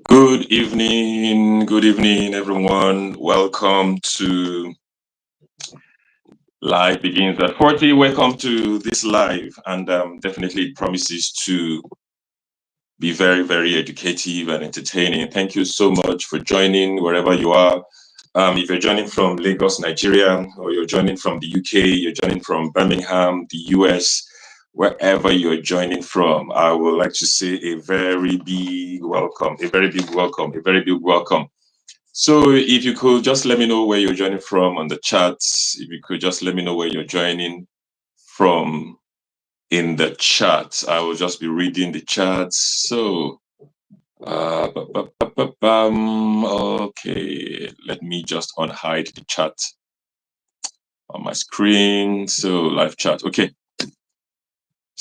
Good evening, everyone. Welcome to Live Begins at 40. Welcome to this live, and definitely it promises to be very, very educative and entertaining. Thank you so much for joining wherever you are. If you're joining from Lagos, Nigeria, or you're joining from the UK, you're joining from Birmingham, the US, wherever you're joining from, I would like to say a very big welcome, a very big welcome, a very big welcome. So if you could just let me know where you're joining from on the chat, if you could just let me know where you're joining from in the chat, I will just be reading the chat. So, okay, let me just unhide the chat on my screen. So live chat, okay.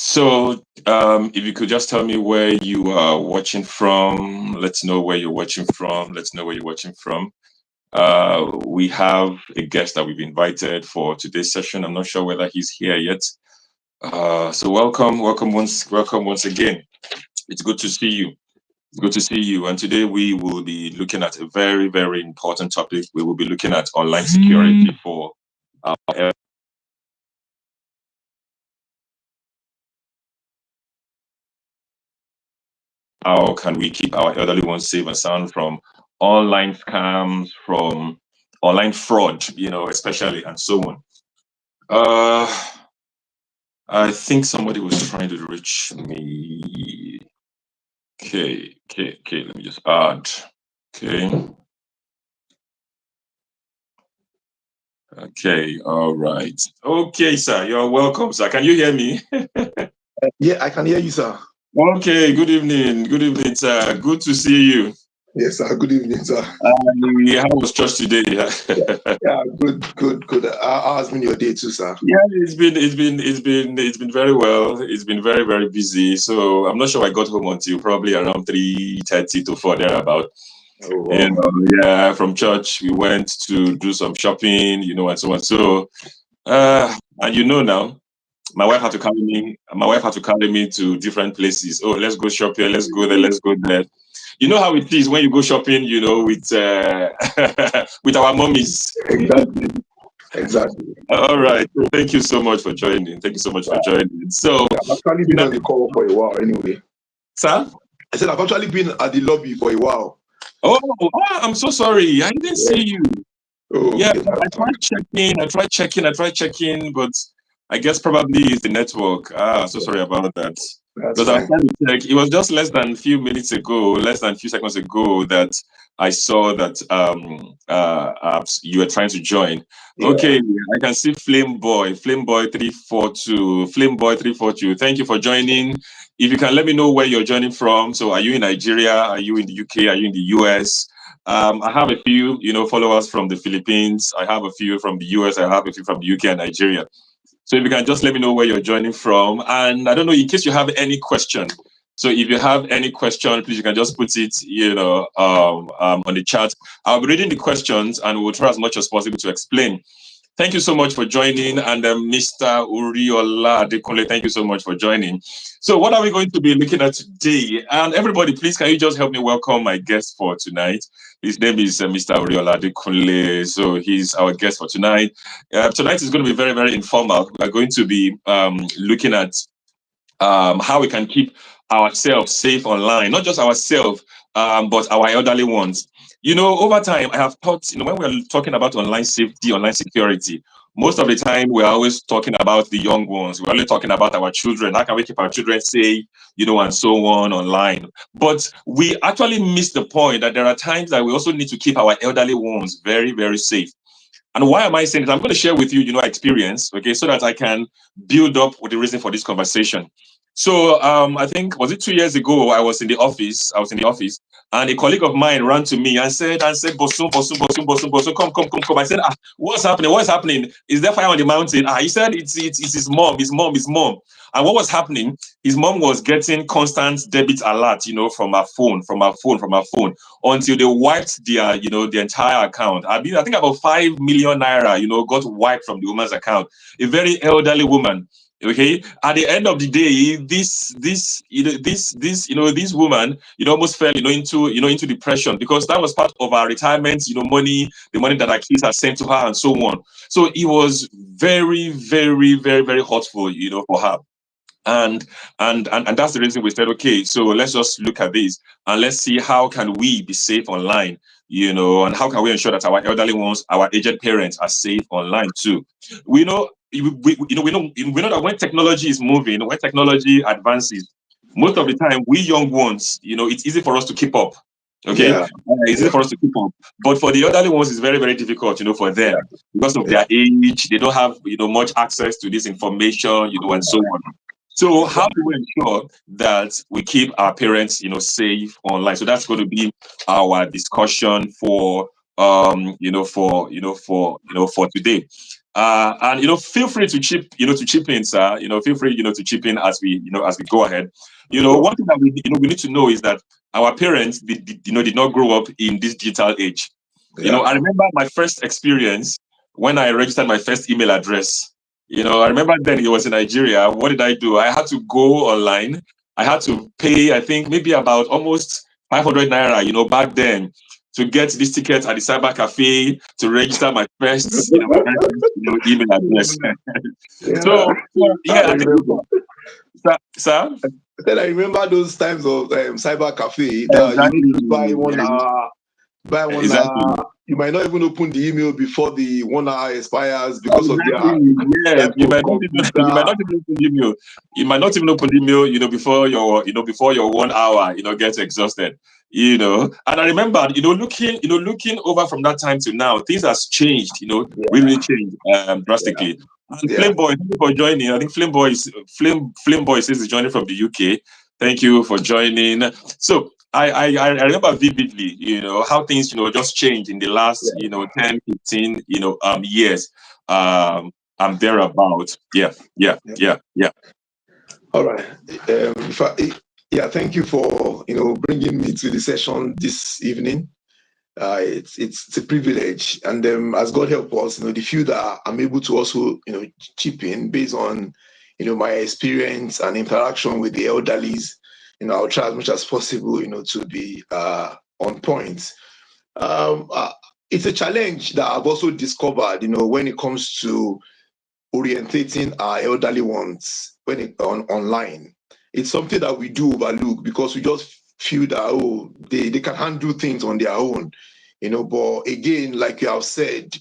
So if you could just tell me where you are watching from, let's know where you're watching from. Let's know where you're watching from. We have a guest that we've invited for today's session. I'm not sure whether he's here yet. So welcome once again. It's good to see you. It's good to see you. And today we will be looking at a very, very important topic. We will be looking at online security for our how can we keep our elderly ones safe and sound from online scams, from online fraud, especially, and so on. I think somebody was trying to reach me. Okay. Let me just add. Okay. All right. Okay, sir. You're welcome, sir. Can you hear me? Yeah, I can hear you, sir. Okay. Good evening. Good evening, sir. Good to see you. Yes, sir. Good evening, sir. How was church today? Yeah, good. How has been your day too, sir? Yeah, it's been very well. It's been very, very busy. So I'm not sure I got home until probably around 3:30 to 4 thereabout. Oh, wow. Yeah, from church we went to do some shopping, and so on. So and now, my wife had to carry me. My wife had to carry me to different places. Oh, let's go shop here. Let's go there. Let's go there. You know how it is when you go shopping. With with our mummies. Exactly. All right. Thank you so much for joining. Thank you so much for joining. So I've actually been on the call for a while anyway. Sir? I said I've actually been at the lobby for a while. Oh, I'm so sorry. I didn't see you. Oh, Yeah, okay. I tried checking, but I guess probably it's the network. So sorry about that. That's Because I was fine. trying to check. It was just less than a few minutes ago, less than a few seconds ago, that I saw that you were trying to join. Yeah. Okay, I can see Flameboy 342. Flameboy 342. Thank you for joining. If you can let me know where you're joining from. So are you in Nigeria? Are you in the UK? Are you in the US? I have a few, followers from the Philippines. I have a few from the US. I have a few from the UK and Nigeria. So if you can just let me know where you're joining from. And I don't know, in case you have any question. So if you have any question, please, you can just put it, on the chat. I'll be reading the questions and we'll try as much as possible to explain. Thank you so much for joining. And Mr. Uriola Adekunle, thank you so much for joining. So what are we going to be looking at today? And everybody, please, can you just help me welcome my guest for tonight? His name is Mr. Uriola Adekunle. So he's our guest for tonight. Tonight is going to be very, very informal. We're going to be looking at how we can keep ourselves safe online, not just ourselves, but our elderly ones. Over time, I have thought, when we're talking about online safety, online security, most of the time we're always talking about the young ones. We're only talking about our children. How can we keep our children safe, and so on online? But we actually miss the point that there are times that we also need to keep our elderly ones very, very safe. And why am I saying this? I'm going to share with you, experience, okay, so that I can build up with the reason for this conversation. So I think, was it 2 years ago, I was in the office, and a colleague of mine ran to me and said, Bosun, come. I said, what's happening? Is there fire on the mountain? He said, it's his mom. And what was happening, his mom was getting constant debit alert, from her phone, until they wiped their, the entire account. I think about 5 million naira, got wiped from the woman's account. A very elderly woman. Okay, at the end of the day, this woman, almost fell, into depression, because that was part of our retirement, money, the money that our kids had sent to her, and so on. So it was very, very, very, very hurtful, for her. And and that's the reason we said, okay, so let's just look at this, and let's see how can we be safe online, and how can we ensure that our elderly ones, our aged parents, are safe online too. We know we know that when technology is moving, when technology advances, most of the time we young ones, it's easy for us to keep up. Okay, Yeah. it's easy for us to keep up, but for the elderly ones, it's very, very difficult, for them, because of Yeah. their age. They don't have, much access to this information, and so on. So how do we ensure that we keep our parents, safe online? So that's going to be our discussion for for today. And feel free to chip in, sir. Feel free, to chip in as we go ahead. One thing that we need to know is that our parents did not grow up in this digital age. Yeah. I remember my first experience when I registered my first email address. I remember then it was in Nigeria. What did I do? I had to go online. I had to pay, I think, maybe about almost 500 naira, back then, to get this ticket at the cyber cafe to register my first, email address. Yeah. so I yeah, I think, remember. sir. Then I remember those times of cyber cafe that you Exactly. buy 1 hour, buy 1 hour. Exactly. You might not even open the email before the 1 hour expires because of their Exactly. Yes, type of you might computer. not even open the email. You might not even open the email, before your 1 hour, gets exhausted. And I remember, looking over from that time to now, things has changed, really changed Yeah. drastically. And Yeah. Flameboy, thank you for joining. I think Flameboy says he's joining from the UK. Thank you for joining. So I remember vividly, how things, just changed in the last, 10, 15, years. I'm thereabout. Yeah, yeah, Yeah. yeah, yeah. All right. Yeah, thank you for bringing me to the session this evening. It's a privilege, and as God help us, the few that I'm able to also chip in based on my experience and interaction with the elderlies. I'll try as much as possible, to be on point. Um, uh, it's a challenge that I've also discovered, when it comes to orientating our elderly ones online. It's something that we do overlook because we just feel that they can handle things on their own, But again, like you have said,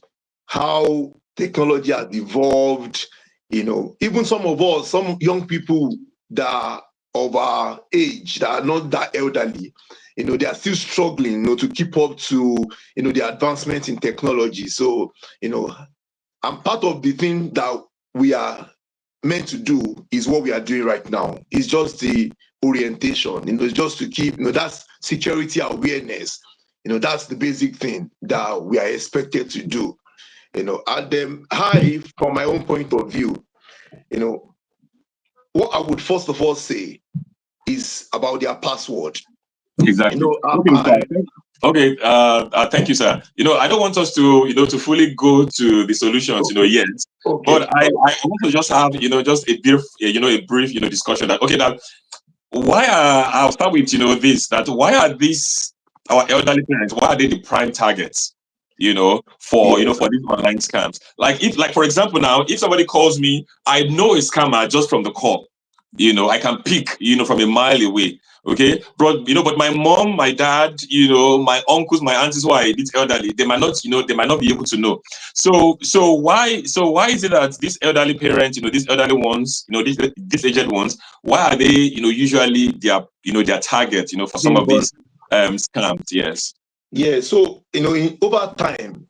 how technology has evolved, even some of us, some young people that are of our age that are not that elderly, they are still struggling, to keep up to the advancement in technology. So, and part of the thing that we are meant to do is what we are doing right now. It's just the orientation, it's just to keep, that's security awareness. That's the basic thing that we are expected to do. And I, from my own point of view, what I would first of all say is about their password. Exactly. Okay, sir. Okay, thank you, sir. I don't want us to fully go to the solutions, yet, but Okay. I want to just have, just a brief, discussion that, okay, now, I'll start with, this, that why are these, our elderly parents, why are they the prime targets, for, Yeah. for these online scams? Like, for example, now, if somebody calls me, I know a scammer just from the call. I can pick, from a mile away. Okay, but my mom, my dad, my uncles, my aunties who are a bit elderly, they might not be able to know. So why is it that these elderly parents, these elderly ones, these aged ones, why are they, usually their target, for some of these scams? Yes. Yeah, so over time,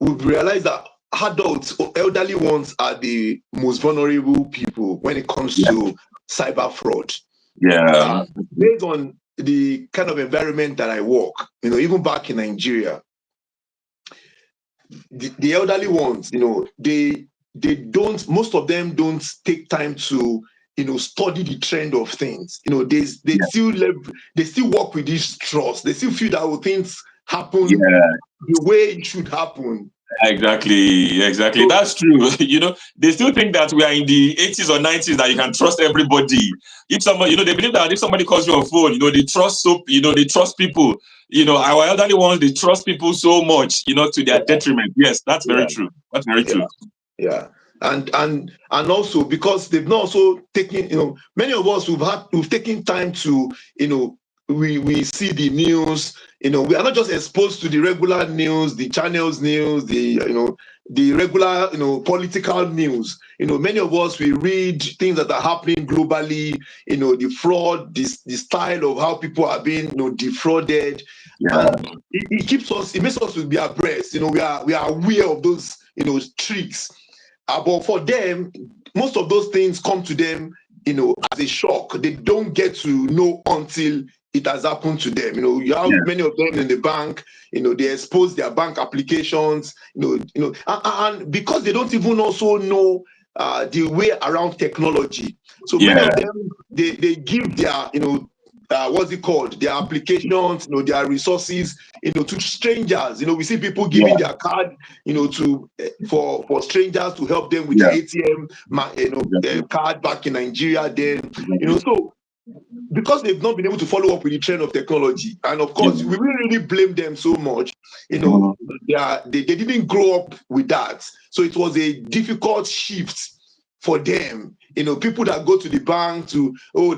we've realized that adults or elderly ones are the most vulnerable people when it comes Yeah. to cyber fraud. Yeah. Based on the kind of environment that I work, even back in Nigeria, the elderly ones, they don't, most of them don't take time to study the trend of things. They Yeah. still they still work with this trust. They still feel that things happen Yeah. the way it should happen. Exactly. So, That's true. They still think that we are in the 80s or 90s that you can trust everybody. If someone, they believe that if somebody calls you on phone, they trust they trust people. Our elderly ones, they trust people so much, to their detriment. Yes, that's very yeah, true. That's very yeah, true. yeah. And also because they've not also taken, many of us we've taken time to, we see the news, we are not just exposed to the regular news, the channels news, the regular, political news. Many of us, we read things that are happening globally, the fraud, the style of how people are being, defrauded. Yeah. And it makes us to be abreast. We are aware of those, tricks. But for them, most of those things come to them, as a shock. They don't get to know until it has happened to them. You have Yeah. many of them in the bank. They expose their bank applications. And because they don't even also know the way around technology. So many Yeah. of them, they give their, what's it called? Their applications, their resources, to strangers. We see people giving Yeah. their card, to for strangers to help them with their Yeah. ATM, Exactly. card back in Nigeria. Then, Exactly. so because they've not been able to follow up with the trend of technology, and of Yeah. course, we will really blame them so much. Mhm. They didn't grow up with that, so it was a difficult shift for them. People that go to the bank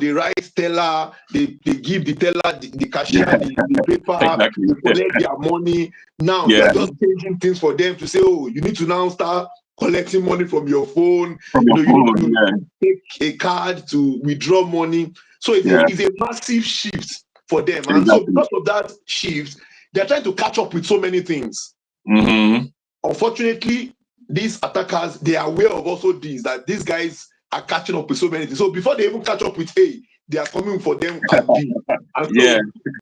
they write teller, they give the teller, the cashier, Yeah. the paper, Exactly. they collect their money. Now we Yeah. are just changing things for them to say, oh, you need to now start collecting money from your phone. From your You need phone. to Yeah. take a card to withdraw money. So Yeah. it's a massive shift for them. And so Exactly. because of that shift, they're trying to catch up with so many things. Mm-hmm. Unfortunately, these attackers, they are aware of also this, that these guys are catching up with so many things. So before they even catch up with A, they are coming for them at B. And Yeah.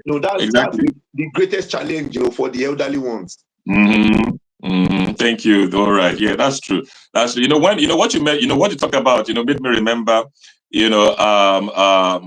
so, that's Exactly. the greatest challenge, for the elderly ones. Mm-hmm. Mm-hmm. Thank you. All right. Yeah, that's true. That's true. When what you meant, what you talked about, made me remember, a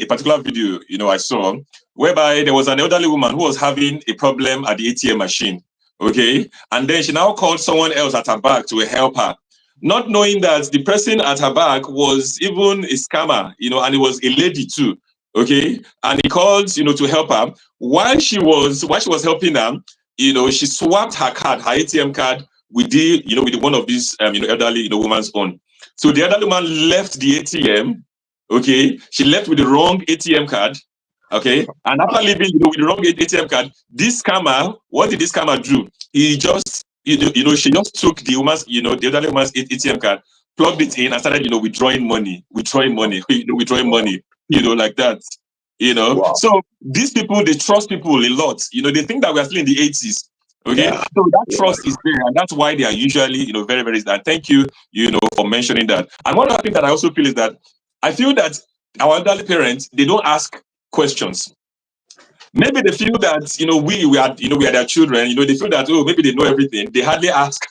particular video, I saw whereby there was an elderly woman who was having a problem at the ATM machine. Okay. And then she now called someone else at her back to help her, not knowing that the person at her back was even a scammer, and it was a lady too. Okay. And he called, to help her. While she was helping her, she swapped her card, her ATM card, with with one of these, elderly, woman's own. So the elderly woman left the ATM. Okay, she left with the wrong ATM card. Okay, and after leaving, with the wrong ATM card, what did this scammer do? He just, she just took the woman's, the elderly woman's ATM card, plugged it in, and started, withdrawing money, like that. Wow. So these people, they trust people a lot. They think that we are still in the 80s. Okay, Yeah. so that Yeah. trust is there, and that's why they are usually, very, very. And thank you, for mentioning that. And one other thing that I also feel is that I feel that our elderly parents, they don't ask questions. Maybe they feel that we are their children. They feel that, oh, maybe they know everything. They hardly ask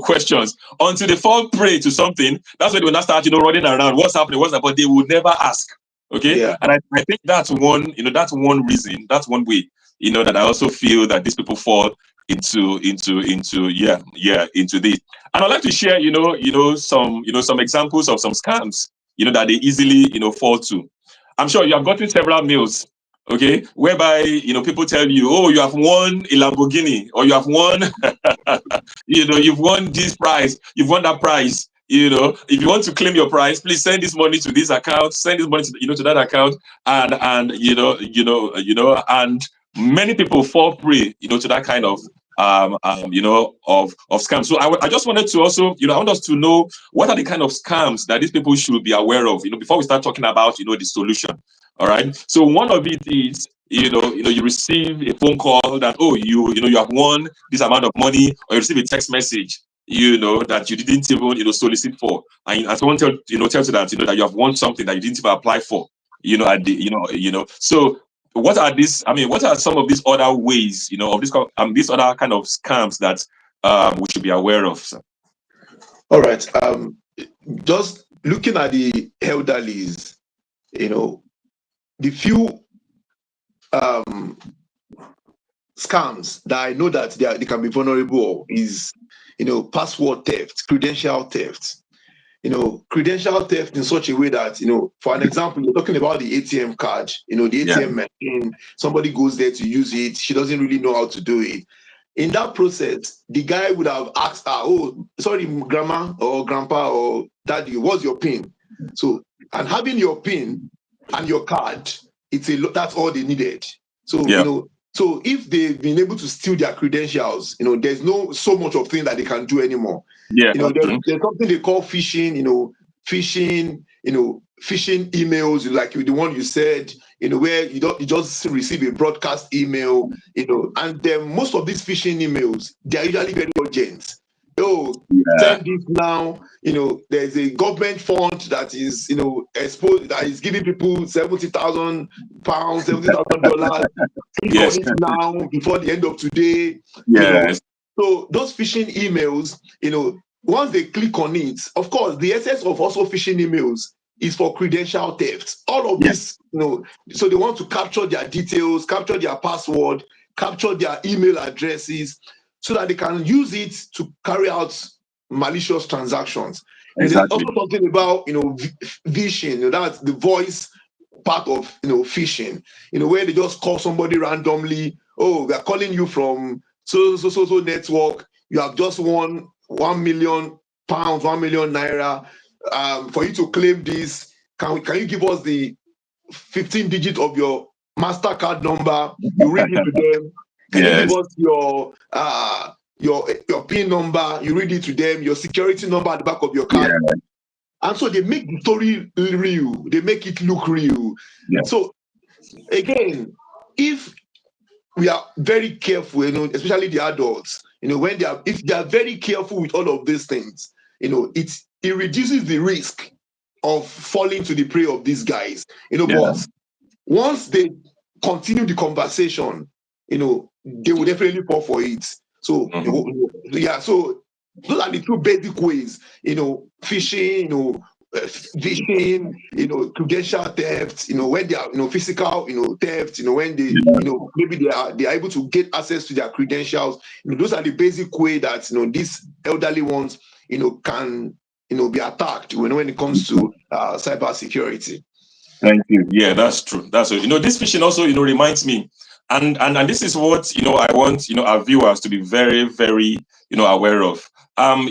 questions until they fall prey to something. That's when they will not start running around. What's happening? But they will never ask. Okay, Yeah. and I think that's one reason. That's one way. That I also feel that these people fall into this. And I'd like to share some examples of some scams that they easily fall to. I'm sure you have gotten several mails, okay, whereby people tell you, oh, you have won a Lamborghini, or you have won you've won this prize, you've won that prize. If you want to claim your prize, please send this money to this account, send this money to that account, and many people fall prey to that kind of of scams. So I just wanted to also, I want us to know what are the kind of scams that these people should be aware of, before we start talking about the solution. All right. So one of it is, you receive a phone call that, oh, you have won this amount of money, or you receive a text message, that you didn't even, solicit for, and someone tells you that, that you have won something that you didn't even apply for, at the, So what are these? I mean, what are some of these other ways, of these other kind of scams that we should be aware of, sir? All right. Just looking at the elderlies, the few scams that I know that they can be vulnerable is, password theft, credential theft. Credential theft in such a way that, for an example, you're talking about the ATM card, the Yeah. ATM machine, somebody goes there to use it, she doesn't really know how to do it. In that process, the guy would have asked her, oh, sorry, grandma or grandpa or daddy, what's your PIN? So, and having your PIN and your card, that's all they needed. So, Yeah. So if they've been able to steal their credentials, there's no so much of thing that they can do anymore. Yeah. There's something they call phishing, phishing emails, like the one you said, where you just receive a broadcast email, and then most of these phishing emails, they're usually very urgent. Send this now. There's a government fund that is, exposed, that is giving people £70,000, $70,000. Click on it now before the end of today. Yes. So those phishing emails, once they click on it, of course, the essence of also phishing emails is for credential theft. All of this, so they want to capture their details, capture their password, capture their email addresses, so that they can use it to carry out malicious transactions. Exactly. There's also something about, phishing, that's the voice part of, phishing, where they just call somebody randomly. Oh, we are calling you from so network. You have just won £1 million, £1 million naira. For you to claim this, can you give us the 15 digits of your MasterCard number? You read it to them. Can you give us your PIN number? You read it to them. Your security number at the back of your card. Yeah. And so they make the story real. They make it look real. Yeah. So again, if we are very careful, especially the adults, if they are very careful with all of these things, it reduces the risk of falling to the prey of these guys. But once they continue the conversation, they will definitely fall for it. So so those are the two basic ways, phishing, phishing, credential theft, when they are, physical, theft, when they, maybe they are able to get access to their credentials. Those are the basic way that, these elderly ones, can, be attacked when it comes to cyber security. Thank you. Yeah, that's true. That's true. This phishing also, reminds me, and this is what, I want, our viewers to be very, very, aware of.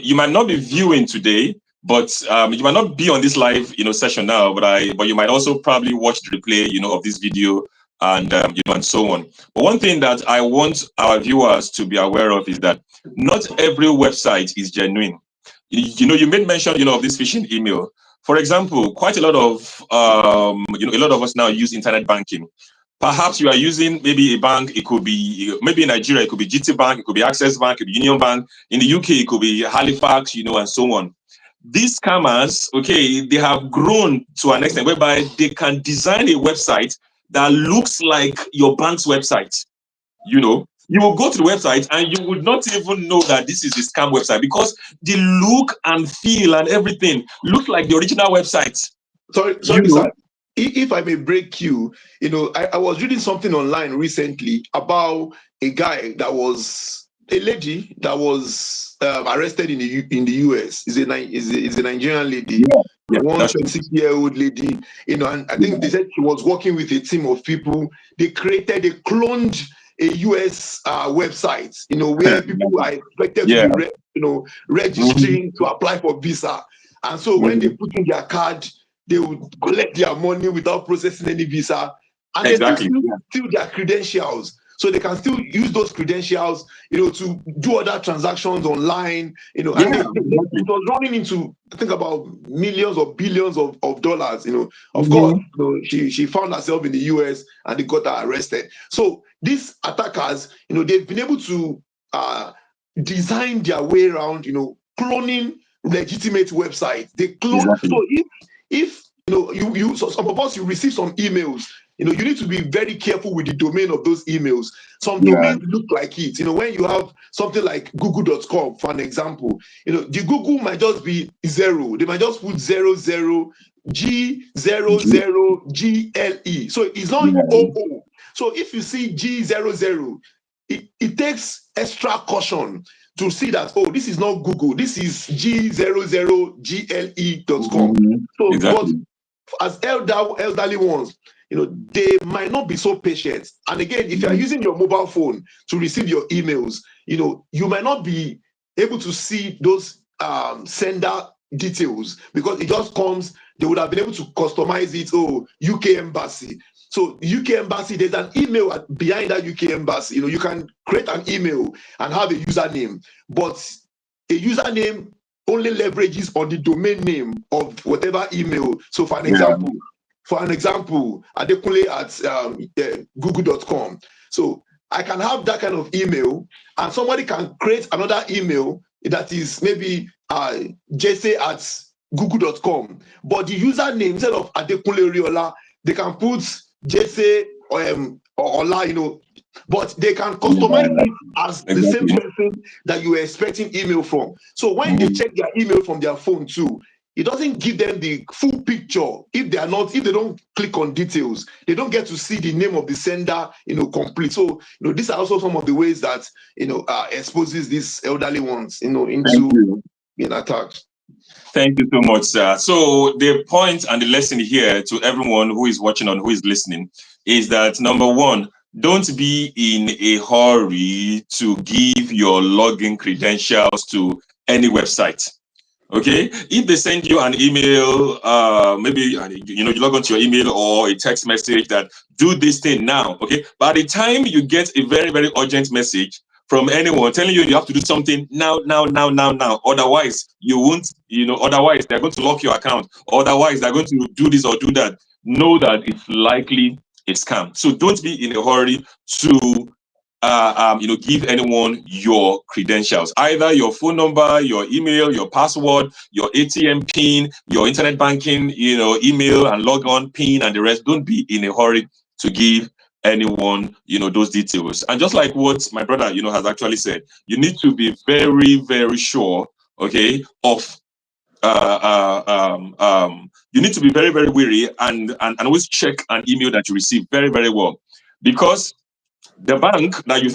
You might not be viewing today, but you might not be on this live, session now, but you might also probably watch the replay, of this video and, and so on. But one thing that I want our viewers to be aware of is that not every website is genuine. You made mention, of this phishing email. For example, quite a lot of a lot of us now use internet banking. Perhaps you are using maybe a bank. It could be maybe in Nigeria, it could be GT Bank, it could be Access Bank, it could be Union Bank. In the UK, it could be Halifax, and so on. These scammers, they have grown to an extent whereby they can design a website that looks like your bank's website. You will go to the website and you would not even know that this is a scam website because the look and feel and everything look like the original website. Sorry, sir. If I may break you, I was reading something online recently about a lady that was arrested in the US. Is a Nigerian lady, one 26-year-old lady. And I think they said she was working with a team of people. They cloned a US website, where people are expected to be, registering to apply for visa. And so when they put in their card, they would collect their money without processing any visa, and they steal their credentials. So they can still use those credentials, to do other transactions online, and it was running into, I think, about millions or billions of dollars, Of course, she found herself in the US and they got her arrested. So these attackers, they've been able to design their way around, cloning legitimate websites. They clone. So if so some of us, you receive some emails, you need to be very careful with the domain of those emails. Some domains look like it. when you have something like google.com, for an example, the Google might just be 0. They might just put 00 G00 GLE. So it's not OO. So if you see G00, it takes extra caution to see that, oh, this is not Google, this is G00gle.com. So, exactly. but as elderly ones, they might not be so patient. And again, if you are using your mobile phone to receive your emails, you might not be able to see those sender details, because it just comes, they would have been able to customize it. Oh, UK Embassy. So UK Embassy, there's an email behind that UK Embassy. You can create an email and have a username, but a username only leverages on the domain name of whatever email. So for an example, Adekunle at google.com. So I can have that kind of email, and somebody can create another email that is maybe jesse at google.com. But the username, instead of Adekunle Riola, they can put Jesse Ola, but they can customize it as the same person that you were expecting email from. So when they check their email from their phone too, it doesn't give them the full picture. If they don't click on details, they don't get to see the name of the sender, complete. So, these are also some of the ways that, exposes these elderly ones, into being attacked. Thank you so much, sir. So the point and the lesson here to everyone who is watching and who is listening is that, number one, don't be in a hurry to give your login credentials to any website. Okay, if they send you an email, maybe you log onto your email or a text message that do this thing now. Okay, by the time you get a very, very urgent message from anyone telling you have to do something now, otherwise you won't, otherwise they're going to lock your account, otherwise they're going to do this or do that, know that it's likely a scam. So don't be in a hurry to give anyone your credentials, either your phone number, your email, your password, your ATM pin, your internet banking, email and log on pin and the rest. Don't be in a hurry to give anyone, those details. And just like what my brother, has actually said, you need to be very, very sure, okay, of you need to be very, very wary and always check an email that you receive very, very well, because the bank that you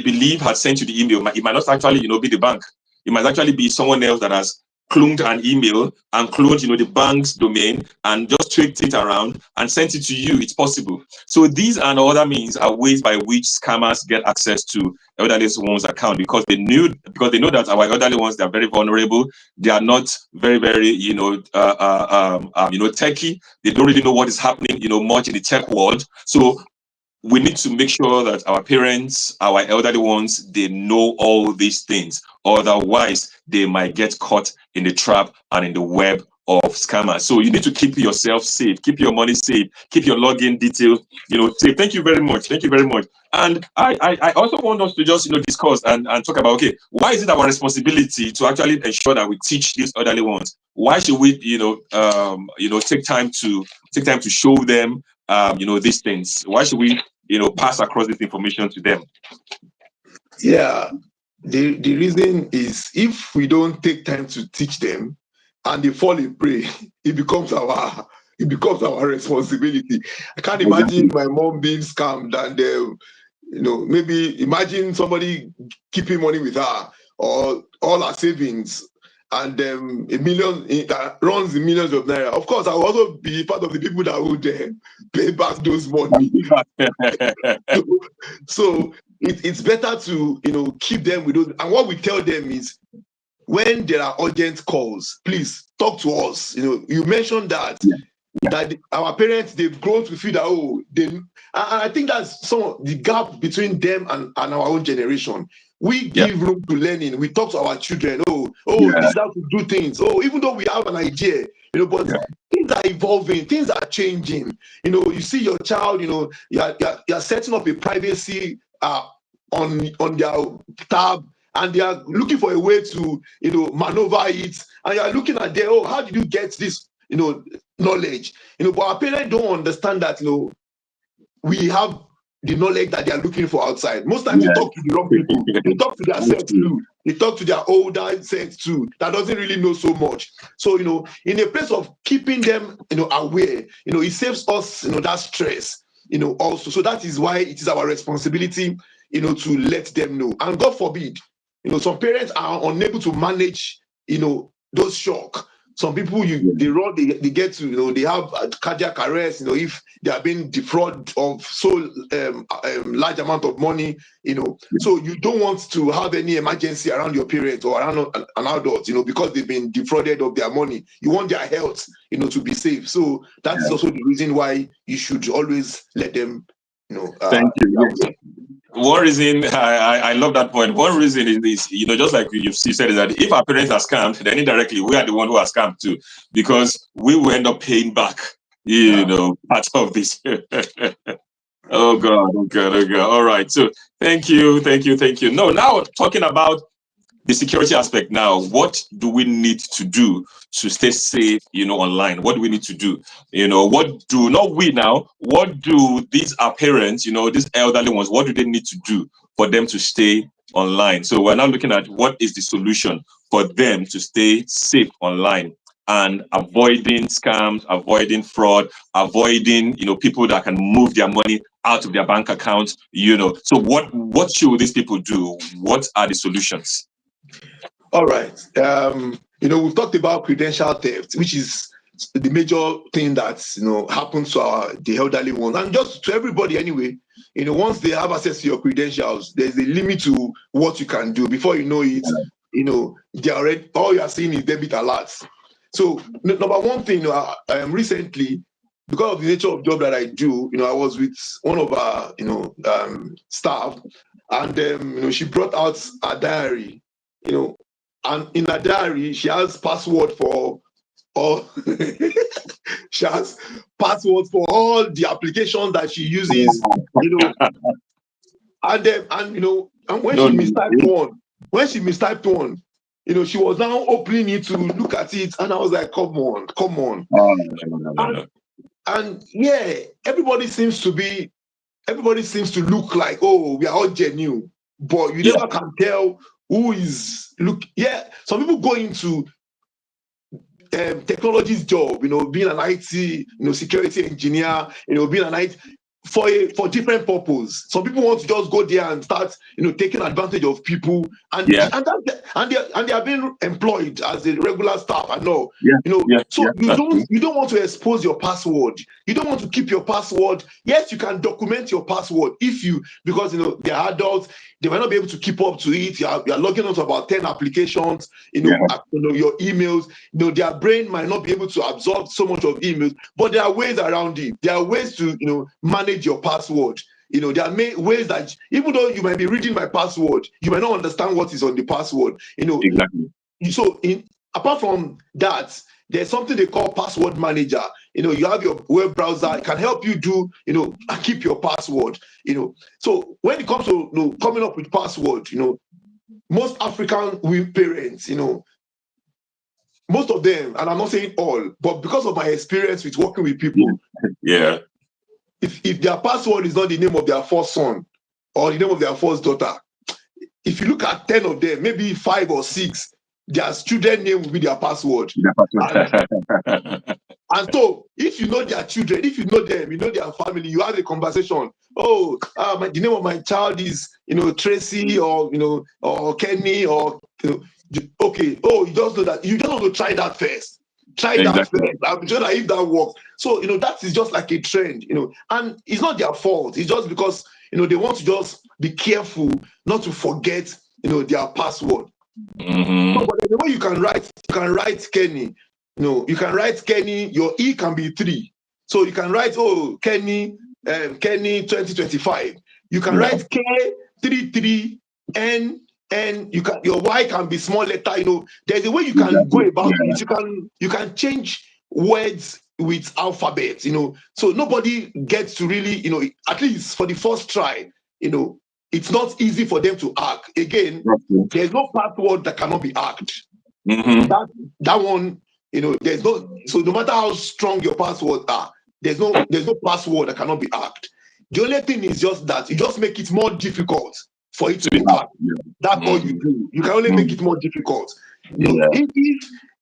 believe has sent you the email, it might not actually be the bank. It might actually be someone else that has cloned an email and cloned the bank's domain and just tweaked it around and sent it to you. It's possible. So these and other means are ways by which scammers get access to elderly one's account, because they know that our elderly ones, they are very vulnerable. They are not very, very techie. They don't really know what is happening much in the tech world. So we need to make sure that our parents, our elderly ones, they know all these things. Otherwise, they might get caught in the trap and in the web of scammers. So you need to keep yourself safe, keep your money safe, keep your login details, safe. Thank you very much. Thank you very much. And I also want us to just, discuss and talk about, okay, why is it our responsibility to actually ensure that we teach these elderly ones? Why should we, take time to show them these things? Why should we pass across this information to them? Yeah, the reason is, if we don't take time to teach them and they fall in prey, it becomes our responsibility. I can't imagine my mom being scammed and maybe imagine somebody keeping money with her or all her savings, and that runs in millions of naira. Of course, I will also be part of the people that would pay back those money. So it's better to keep them with those. And what we tell them is, when there are urgent calls, please talk to us. You mentioned that our parents, they've grown to feel that and I think that's some of the gap between them and our own generation. We give room to learning. We talk to our children. This is how to do things. Even though we have an idea, but things are evolving, things are changing. You see your child, you're setting up a privacy on their tab, and they are looking for a way to maneuver it, and you're looking at them, how did you get this knowledge? But our parents don't understand that we have the knowledge that they are looking for outside. Most times they talk to the wrong people. They talk to their sex too. They talk to their older sex too, that doesn't really know so much. So in a place of keeping them aware, it saves us that stress also. So that is why it is our responsibility to let them know. And God forbid, some parents are unable to manage, those shock. Some people, they get to, they have cardiac arrest, if they are being defrauded of so large amount of money, So you don't want to have any emergency around your parents or around an adult, because they've been defrauded of their money. You want their health, to be safe. So that's also the reason why you should always let them, Thank you. One reason I love that point. One reason is this, just like you said, is that if our parents are scammed, then indirectly we are the one who are scammed too, because we will end up paying back, part of this. Oh God. All right. So thank you. No, now talking about the security aspect now, what do we need to do to stay safe, online? What do we need to do? What do these our parents, these elderly ones, what do they need to do for them to stay online? So we're now looking at what is the solution for them to stay safe online and avoiding scams, avoiding fraud, avoiding, people that can move their money out of their bank accounts, So what should these people do? What are the solutions? All right. We've talked about credential theft, which is the major thing that happens to the elderly ones, and just to everybody anyway. Once they have access to your credentials, there's a limit to what you can do. Before you know it, they already, all you are seeing is debit alerts. So number one thing, recently, because of the nature of job that I do, I was with one of our staff, and she brought out a diary, and in her diary, she has password for all. She has passwords for all the applications that she uses, and when she mistyped one, she was now opening it to look at it, and I was like, come on. No. And yeah, everybody seems to look like, oh, we are all genuine, but you never can tell who is some people go into technology's job, being an IT, security engineer, being an IT for different purpose. Some people want to just go there and start, taking advantage of people, and they are being employed as a regular staff. I know, So you don't want to expose your password. You don't want to keep your password. Yes, you can document your password because they are adults. They might not be able to keep up to it. You are logging onto about 10 applications. Your emails. Their brain might not be able to absorb so much of emails, but there are ways around it. There are ways to manage your password. There are ways that even though you might be reading my password, you might not understand what is on the password. Exactly. So apart from that, there's something they call password manager. You have your web browser, it can help you do, and keep your password. So when it comes to coming up with password, most African parents, most of them, and I'm not saying all, but because of my experience with working with people, if their password is not the name of their first son or the name of their first daughter, if you look at 10 of them, maybe 5 or 6, their children name will be their password. And so if you know their children, if you know them, you know their family, you have a conversation. Oh, the name of my child is, Tracy or Kenny or, okay. Oh, you just know that. You just want to try that first. That first. I'm sure that if that works. So, that is just like a trend, and it's not their fault. It's just because, they want to just be careful not to forget, their password. Mm-hmm. But the way you can write Kenny, you can write Kenny, your E can be 3. So you can write, Kenny 2025. You can write K33 N, your Y can be small letter, there's a way you can go about it. You can change words with alphabet, so nobody gets to really, at least for the first try, it's not easy for them to hack. Again, there's no password that cannot be hacked. Mm-hmm. That one, there's no. So no matter how strong your passwords are, there's no password that cannot be hacked. The only thing is just that you just make it more difficult for it to be hacked. That's all you do. You can only make it more difficult.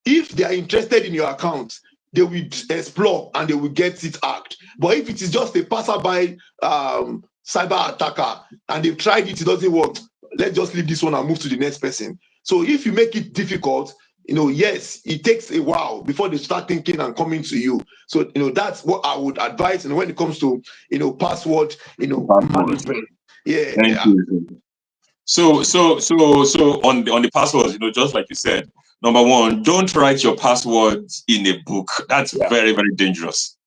If they are interested in your account, they will explore and they will get it hacked. But if it is just a passerby cyber attacker and they've tried it, it doesn't work, let's just leave this one and move to the next person. So if you make it difficult, yes, it takes a while before they start thinking and coming to you. So, that's what I would advise. And when it comes to, password, management. Yeah. Thank you. So on the passwords, just like you said, number one, don't write your passwords in a book. That's very, very dangerous.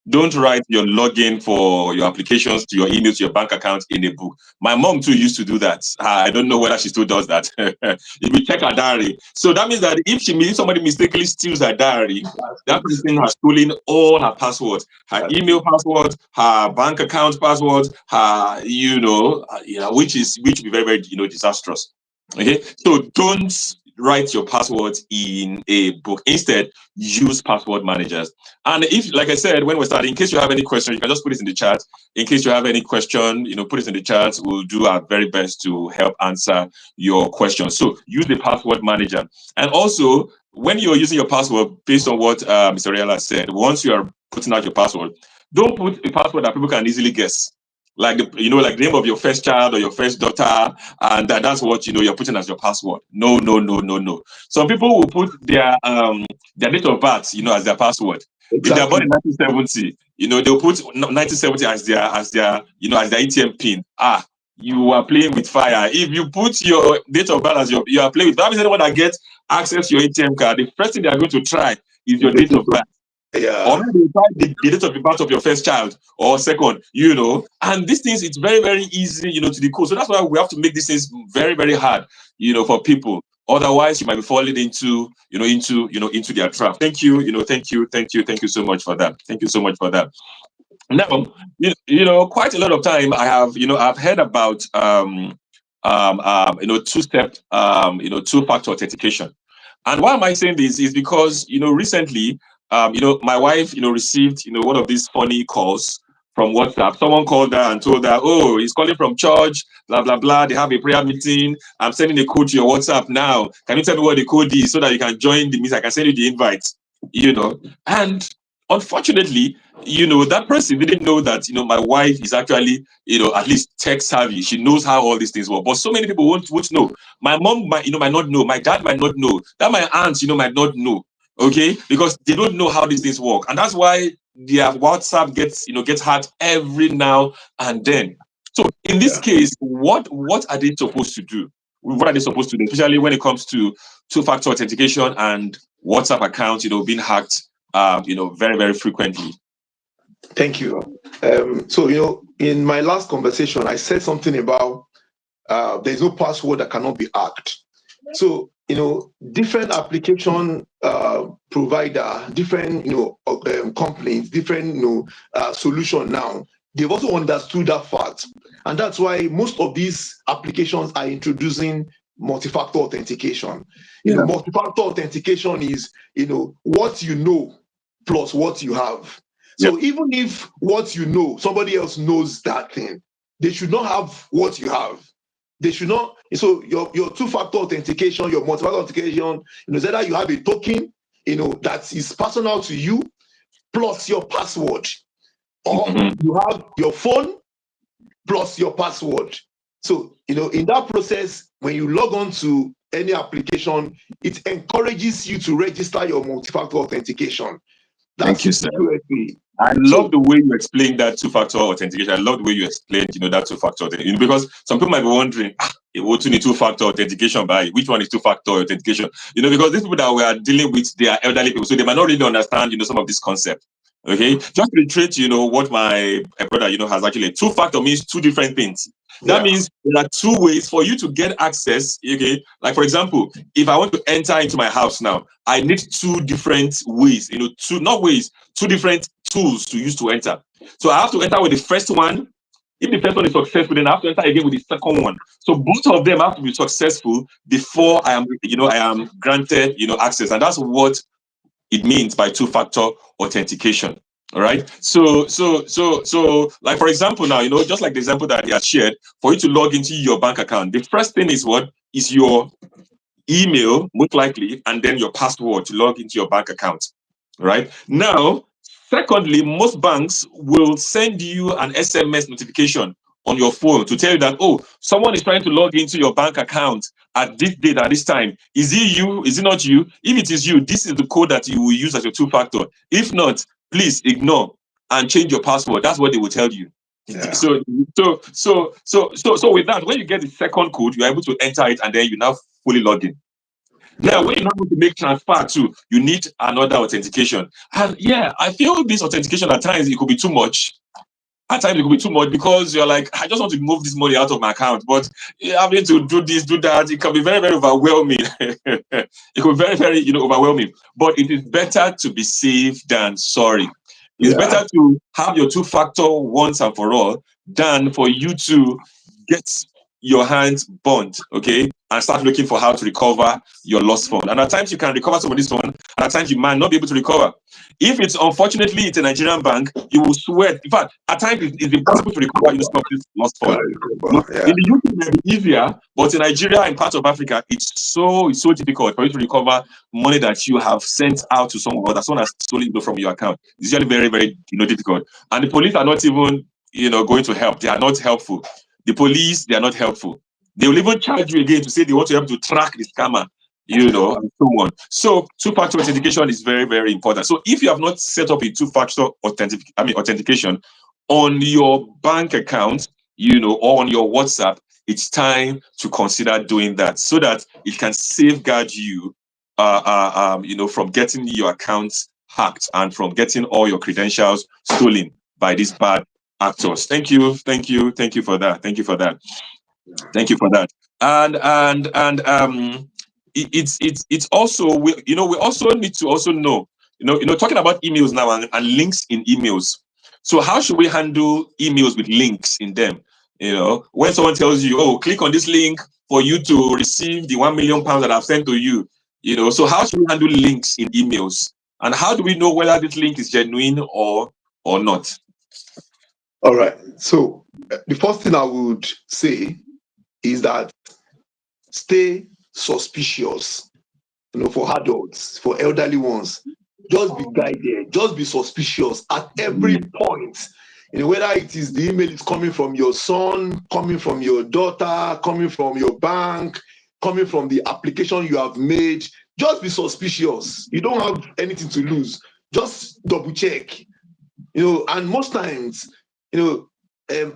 Don't write your login for your applications to your email to your bank account in a book. My mom too used to do that. I don't know whether she still does that. If you check her diary, so that means that if somebody mistakenly steals her diary, that person has stolen all her passwords, her email passwords, her bank account passwords, her which will be very, very disastrous. Okay, so don't write your passwords in a book. Instead, use password managers. And if, like I said, when we're starting, in case you have any question, you can just put it in the chat. In case you have any question, put it in the chat. We'll do our very best to help answer your question. So use the password manager. And also, when you're using your password, based on what Mr. Riala said, once you are putting out your password, don't put a password that people can easily guess. Like the name of your first child or your first daughter, and that's what you're putting as your password. No. Some people will put their date of birth, as their password. Exactly. If they're born in 1970, they'll put 1970 as their ATM pin. You are playing with fire. If you put your date of birth as you are playing with, that means anyone that gets access to your ATM card, the first thing they are going to try is your date of birth. Yeah. Or maybe the date of the birth of your first child or second, and these things, it's very, very easy, to decode. So that's why we have to make these things very, very hard, for people. Otherwise, you might be falling into their trap. Thank you, thank you so much for that. Thank you so much for that. Now, quite a lot of time I have, I've heard about two-step, two-factor authentication. And why am I saying this is because, recently, my wife, received, one of these funny calls from WhatsApp. Someone called her and told her, oh, he's calling from church, blah, blah, blah. They have a prayer meeting. I'm sending a code to your WhatsApp now. Can you tell me what the code is so that you can join the meeting? I can send you the invite, And unfortunately, that person didn't know that, my wife is actually, at least tech savvy. She knows how all these things work. But so many people won't know. My mom might not know. My dad might not know. That my aunt, might not know. Okay, because they don't know how these things work, and that's why their WhatsApp gets hacked every now and then. So in this case, what are they supposed to do? What are they supposed to do, especially when it comes to two-factor authentication and WhatsApp accounts, being hacked, very, very frequently? Thank you. So in my last conversation, I said something about there's no password that cannot be hacked. So different application provider, different companies, different solution now, they've also understood that fact, and that's why most of these applications are introducing multi-factor authentication. Multi-factor authentication is what plus what you have. So even if what somebody else knows that thing, they should not have what you have. They should not. So your two-factor authentication, your multi-factor authentication, is either you have a token, that is personal to you, plus your password, or you have your phone plus your password. So in that process, when you log on to any application, it encourages you to register your multi-factor authentication. Thank you, sir. I love the way you explained that two-factor authentication. I love the way you explained, that two-factor authentication, because some people might be wondering, what do you need two-factor authentication by? Which one is two-factor authentication? Because these people that we are dealing with, they are elderly people, so they might not really understand, some of this concept. Okay, just to reiterate, what my brother, has actually, two-factor means two different things. That means there are two ways for you to get access. Okay, like for example, if I want to enter into my house now, I need two different ways, two different tools to use to enter. So I have to enter with the first one. If the first one is successful, then I have to enter again with the second one. So both of them have to be successful before I am granted, access, and that's what it means by two-factor authentication. All right. So, like for example, now, just like the example that he has shared, for you to log into your bank account, the first thing is what is your email, most likely, and then your password to log into your bank account. right? Now, secondly, most banks will send you an SMS notification on your phone to tell you that, oh, someone is trying to log into your bank account at this date, at this time. Is it you? Is it not you? If it is you, this is the code that you will use as your two-factor. If not, please ignore and change your password. That's what they will tell you. Yeah. So with that, when you get the second code, you're able to enter it and then you now fully log in. Now, when you're not going to make transfer to, you need another authentication. And yeah, I feel this authentication at times it could be too much. At times it could be too much because you're like, I just want to move this money out of my account, but having to do this, do that, it can be very, very overwhelming. It could be very, very, overwhelming. But it is better to be safe than sorry. It's better to have your two-factor once and for all than for you to get your hands burnt, okay, and start looking for how to recover your lost fund. And at times you can recover some of this fund, and at times you might not be able to recover. If it's unfortunately it's a Nigerian bank, you will sweat. In fact, at times it's impossible to recover some of this lost fund. In the UK, it may be easier, but in Nigeria and parts of Africa, it's so difficult for you to recover money that you have sent out to someone, or that someone has stolen from your account. It's usually very, very difficult. And the police are not even going to help. They are not helpful. The police, they are not helpful. They will even charge you again to say they want to help to track the scammer, and so on. So two-factor authentication is very, very important. So if you have not set up a two-factor authentication on your bank account, or on your WhatsApp, it's time to consider doing that so that it can safeguard you, from getting your accounts hacked and from getting all your credentials stolen by these bad actors. Thank you for that. And it's also we also need to also know, talking about emails now and links in emails. So how should we handle emails with links in them? When someone tells you, oh, click on this link for you to receive the £1 million that I've sent to you. So how should we handle links in emails? And how do we know whether this link is genuine or not? All right. So the first thing I would say is that stay suspicious. For adults, for elderly ones, just be guided, just be suspicious at every point. Whether it is the email is coming from your son, coming from your daughter, coming from your bank, coming from the application you have made, just be suspicious. You don't have anything to lose. Just double check. And most times,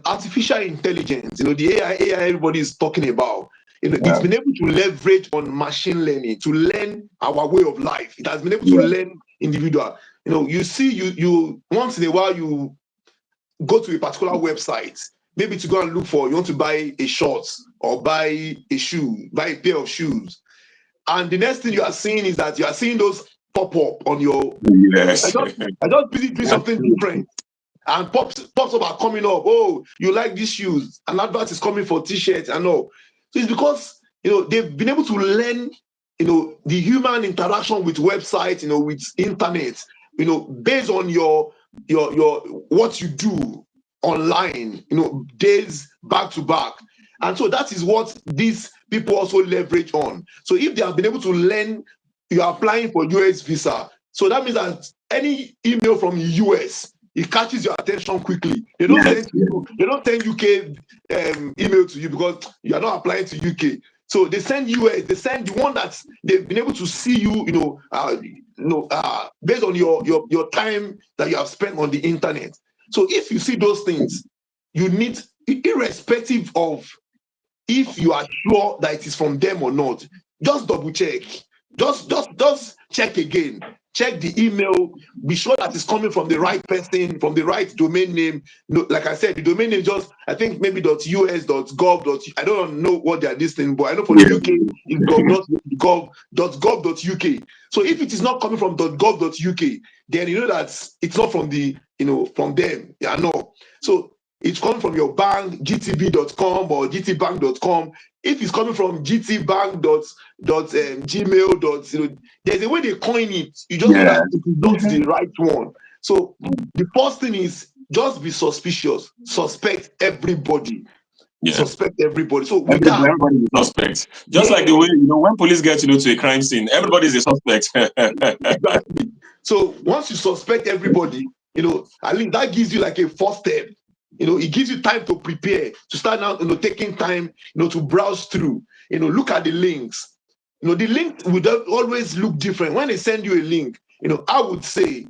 artificial intelligence, the AI everybody is talking about, it's been able to leverage on machine learning to learn our way of life. It has been able to learn individual. You see, you once in a while you go to a particular website, maybe to go and look for, you want to buy a shirt or buy a shoe, buy a pair of shoes. And the next thing you are seeing is that you are seeing those pop up on your. Yes. I just busy doing something different. And pops up are coming up. Oh, you like these shoes? An advert is coming for t-shirts and all. So it's because they've been able to learn the human interaction with websites, with internet, based on your what you do online, days back to back. And so that is what these people also leverage on. So if they have been able to learn, you are applying for US visa. So that means that any email from the US, it catches your attention quickly. They don't send UK email to you because you are not applying to UK. So they send US. They send the one that they've been able to see you, based on your time that you have spent on the internet. So if you see those things, you need, irrespective of if you are sure that it is from them or not, just double check. Just check again. Check the email, be sure that it's coming from the right person, from the right domain name. Like I said, the domain name just, I think maybe .us.gov. I don't know what they are listing, but I know for the UK, it's gov.uk. So if it is not coming from .gov.uk, then you know that it's not from from them. Yeah, no. So it's coming from your bank, gtb.com or gtbank.com. If it's coming from gtbank.gmail. There's a way they coin it. You just know that it is not the right one. So the first thing is just be suspicious. Suspect everybody. suspect everybody. So with that, everybody is a suspect. Just like the way, when police get, to a crime scene, everybody is a suspect. Exactly. So once you suspect everybody, at least that gives you like a first step. It gives you time to prepare, to start now, taking time, to browse through, look at the links. The link would always look different. When they send you a link, I would say,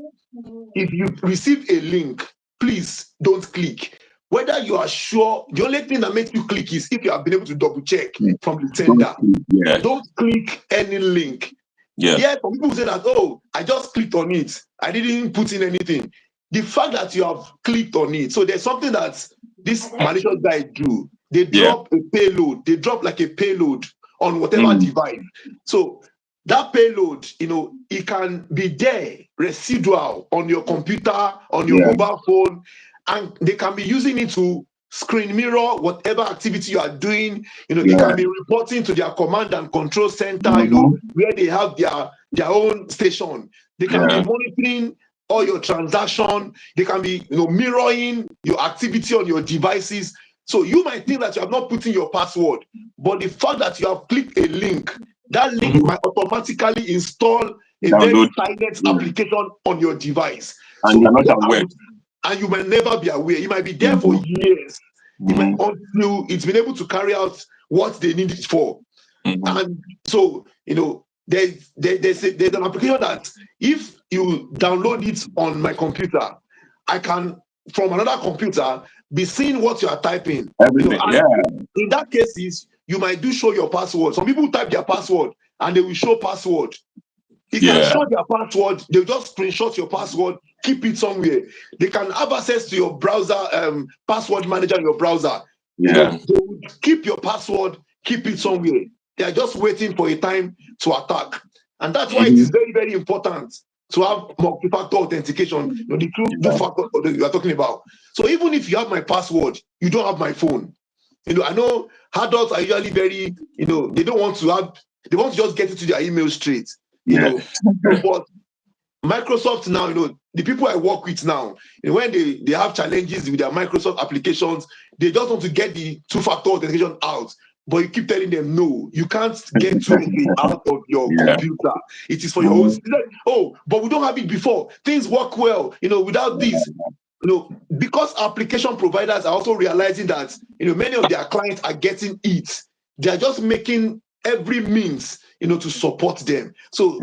if you receive a link, please don't click. Whether you are sure, the only thing that makes you click is if you have been able to double check from the sender. Don't click any link. Yeah, some people say that, oh, I just clicked on it. I didn't put in anything. The fact that you have clicked on it, so there's something that this malicious guy do. They drop a payload. They drop like a payload on whatever device. So that payload, it can be there, residual on your computer, on your mobile phone, and they can be using it to screen mirror whatever activity you are doing. It can be reporting to their command and control center, where they have their own station. They can be monitoring all your transaction. They can be, mirroring your activity on your devices. So you might think that you have not put in your password, but the fact that you have clicked a link, that link might automatically install a very silent application on your device. And you're not aware. And you might never be aware. You might be there for years until it's been able to carry out what they need it for. And so, there's an application that if you download it on my computer, I can, from another computer, be seeing what you are typing. Everything, in that case, you might show your password. Some people type their password and they will show password. You can show their password, they'll just screenshot your password, keep it somewhere. They can have access to your browser, password manager in your browser. They will keep your password, keep it somewhere. They are just waiting for a time to attack. And that's why it is very, very important to have multi-factor authentication, the two factor you are talking about. So even if you have my password, you don't have my phone. I know adults are usually very, they don't want to have, they want to just get into their email straight. But Microsoft now, the people I work with now, when they have challenges with their Microsoft applications, they just want to get the two-factor authentication out. But you keep telling them, no, you can't get it out of your computer. It is for your own. Like, oh, but we don't have it before. Things work well, without this. Because application providers are also realizing that, many of their clients are getting it. They are just making every means, to support them. So,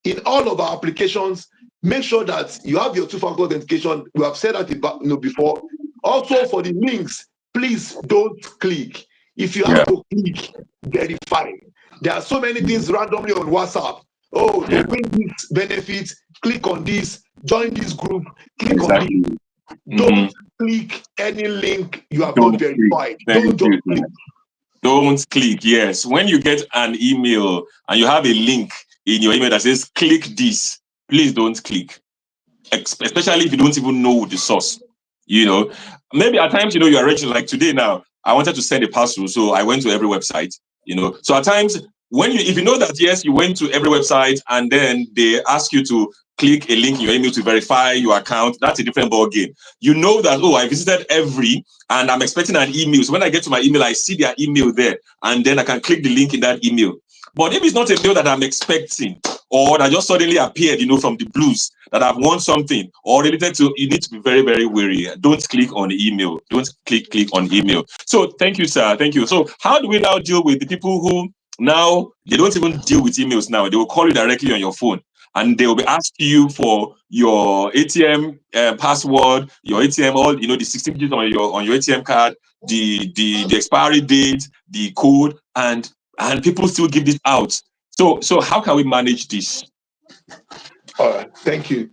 in all of our applications, make sure that you have your two-factor authentication. We have said that about, before. Also, for the links, please don't click. If you have to click, verify. There are so many things randomly on WhatsApp. Oh, they bring this benefit. Click on this. Join this group. Click on this. Don't click any link you have not verified. Don't click. Don't click. Yes. When you get an email and you have a link in your email that says click this, please don't click. Especially if you don't even know the source. Maybe at times, you are reaching, like today now, I wanted to send a parcel, so I went to every website, So at times, if you know that, yes, you went to every website and then they ask you to click a link in your email to verify your account, that's a different ball game. You know that, I visited every, and I'm expecting an email. So when I get to my email, I see their email there, and then I can click the link in that email. But if it's not a mail that I'm expecting, or that just suddenly appeared, from the blues, that I've won something or related to, you need to be very, very wary. Don't click on email. Don't click on email. So thank you, sir. Thank you. So how do we now deal with the people who now, they don't even deal with emails now. They will call you directly on your phone, and they will be asking you for your ATM password, your ATM, all, the 16 digits on your ATM card, the expiry date, the code, and people still give this out. So how can we manage this? All right, thank you.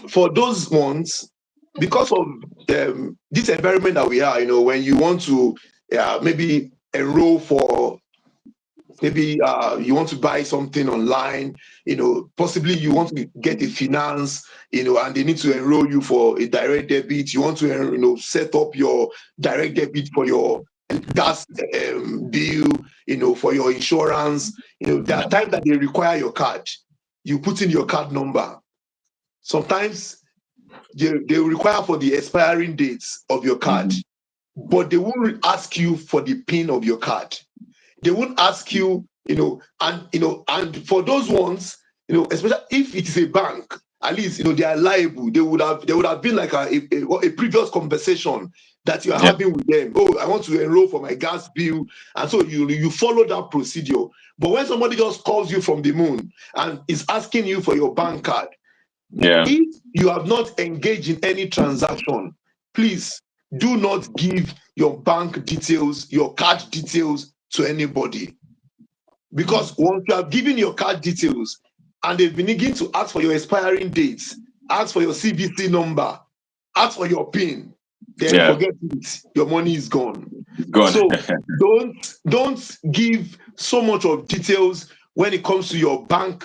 For those ones, because of this environment that we are, when you want to maybe enroll for, maybe you want to buy something online, possibly you want to get a finance, and they need to enroll you for a direct debit. You want to, set up your direct debit for your gas bill, for your insurance. There are times that they require your card. You put in your card number. Sometimes they require for the expiring dates of your card. but they won't ask you for the PIN of your card. They won't ask you, and for those ones, especially if it is a bank, at least they are liable. They would have been like a previous conversation that you are having with them. Oh, I want to enroll for my gas bill, and so you follow that procedure. But when somebody just calls you from the moon and is asking you for your bank card, if you have not engaged in any transaction, please do not give your bank details, your card details to anybody. Because once you have given your card details and they begin to ask for your expiring dates, ask for your CVC number, ask for your PIN, then forget it. Your money is gone. So don't give so much of details when it comes to your bank,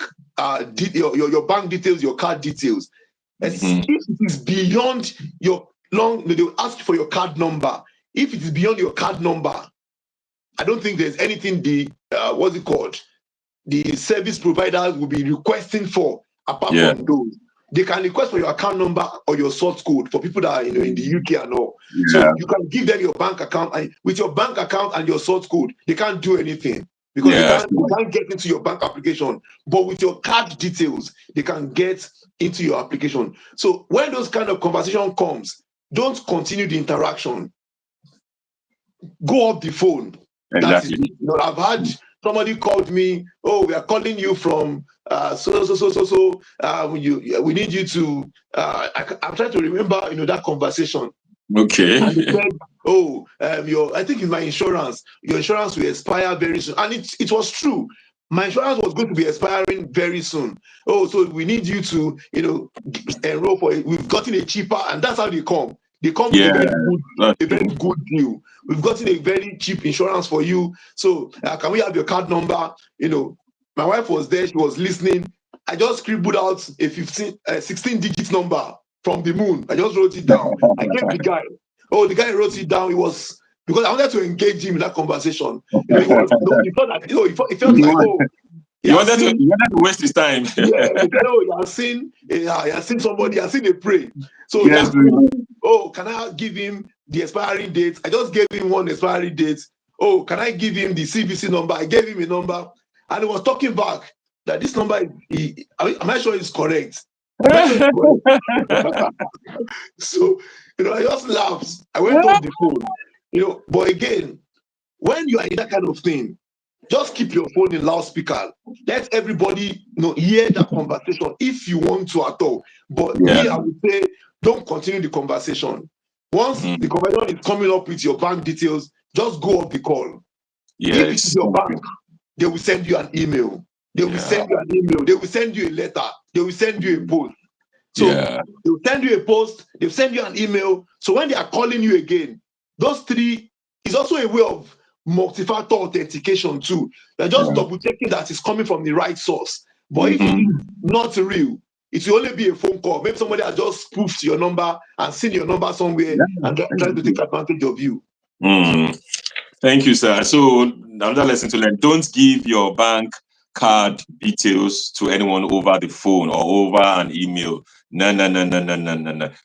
your bank details, your card details. If it is beyond your they will ask for your card number. If it is beyond your card number, I don't think there's anything the service providers will be requesting for apart from those. They can request for your account number or your source code for people that are in the UK and all. So you can give them your bank account, and with your bank account and your source code, they can't do anything because they can't get into your bank application. But with your card details, they can get into your application. So when those kind of conversation comes, don't continue the interaction. Go off the phone. Exactly. I've had somebody called me. Oh, we are calling you from so. We need you to. I'm trying to remember, that conversation. Okay. And they said, oh, I think it's my insurance. Your insurance will expire very soon, and it was true. My insurance was going to be expiring very soon. Oh, so we need you to, enroll for it. We've gotten a cheaper, and that's how they come. They come with a very good deal. We've gotten a very cheap insurance for you. So can we have your card number? My wife was there. She was listening. I just scribbled out a 16-digit number from the moon. I just wrote it down. I gave the guy. Oh, the guy wrote it down. It was because I wanted to engage him in that conversation. He felt like, he wanted to waste his time. You have seen somebody, you have seen a pray. So can I give him the expiry date? I just gave him one expiry date. Oh, can I give him the CVC number? I gave him a number, and he was talking back that this number, am I sure it's correct? So, I just laughed. I went off the phone. But again, when you are in that kind of thing, just keep your phone in loudspeaker. Let everybody hear that conversation if you want to at all. But I would say don't continue the conversation. Once the conversation is coming up with your bank details, just go off the call. If it is your bank, they will send you an email. They will send you an email. They will send you a letter. They will send you a post. So they will send you a post. They will send you an email. So when they are calling you again, those three is also a way of multi-factor authentication too. They're just double checking that it's coming from the right source. But if it's not real, it will only be a phone call. Maybe somebody has just spoofed your number and seen your number somewhere and trying to take advantage of you. Thank you, sir. So another lesson to learn: don't give your bank card details to anyone over the phone or over an email. No.